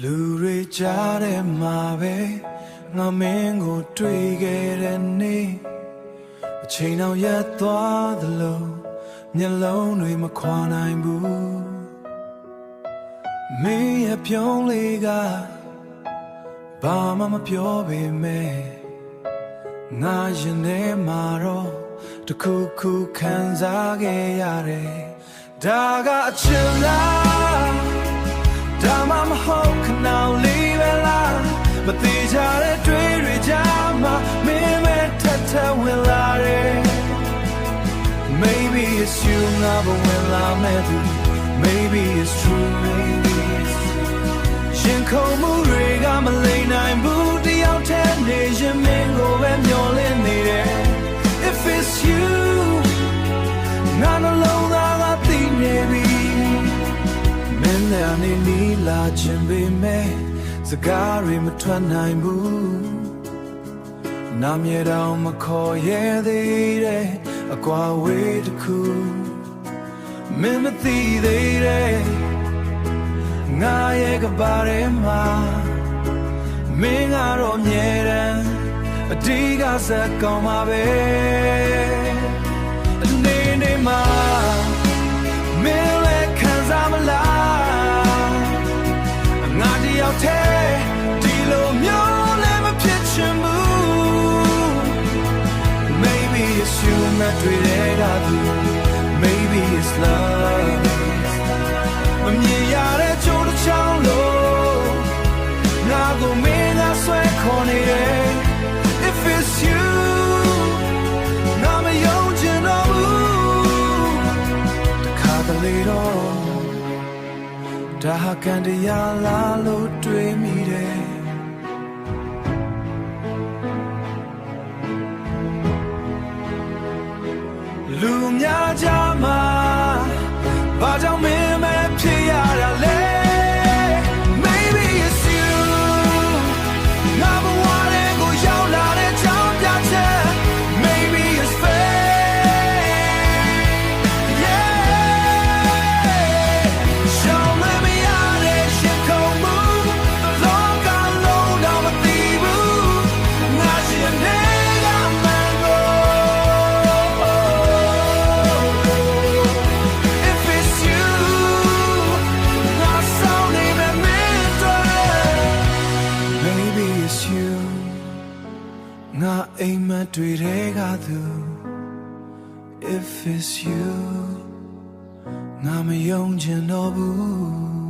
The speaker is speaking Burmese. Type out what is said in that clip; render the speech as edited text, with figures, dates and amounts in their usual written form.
လူတွေကြားထဲမှာပဲငါမင်းကိုတွေ့ခဲ့တဲ့နေ့အချိန်အောင်ရက်သွားသလိုမျက်လုံးတွေမခွာနိုင်ဘူးမင်းရဲ့ပြုံးလေးကဘာမှမပြောပေမဲ့ငါရင်ထဲမှာတော့တခုခုခံစားခဲ့ရတယ်ဒါကအချစ်လားဒါမှမဟုတ်ခဏလေးပဲလားမသိကြတဲ့တွေ့တွေကြားမှာမင်းပဲထပ်ထပ်ဝင်လာတယ် Maybe it's you ငါဘဝင်လာမဲ့သူ Maybe it's true Maybe it's true ရင်ခုန်မှုတွေကမလိမ့်နိုင်ဘူးတယောက်တည်းနေရင်မင်းကိုပဲမျောလင့်နေတယ် If it's you ငါနှလုံးသားကသိနေပြီမင်းလည်းနေနီးလာခြင်းပေမဲ့စကားတွေမထွက်နိုင်ဘူးနာမည်တော်မခေါ်ရသေးတဲ့အကွာဝေးတစ်ခုမင်းမသိသေးတဲ့ငါရဲ့ကဘာထဲမှာမင်းကတော့မြဲတမ်းအဒီကစက်ကောင်းပါပဲအနေနဲ့မှာမင်းလည်းခံစားမလားငါတယောက်တည်းဒီလိုမျိုးလည်းမဖြစ်ချင်ဘူး Maybe it's you မတွေ့တဲ့ကသူ Maybe it's love မမြင်ရတဲ့ကြိုးတစ်ချောင်းလို့ငါကိုမင်းကဆွဲခေါ်နေတယ် If it's you ငါမယုံချင်တော့ဘူးတခါတလေတော့ဒါဟာကံတရားလားလို့တွေးမိတယ်လူများကြားမှာဘာကြောင့်မင်းမဖြစ်ရတာလဲ Maybe it's you ငါဘဝထဲကိုရောက်လာတဲ့ကြောင်းပြချက် Maybe it's fate Yeah ရှောင်မမရတဲ့ရှင်ခုန်မှုလောကလုံးတော့မသိဘူးငါရှင်တွေကမှန်ကို If it's you ငါဆောင်နေမယ်မင်းတို့ Maybe it's you ငါအိမ်မက်တွေထဲကသူ If it's you ငါမယုံချင်တော့ဘူး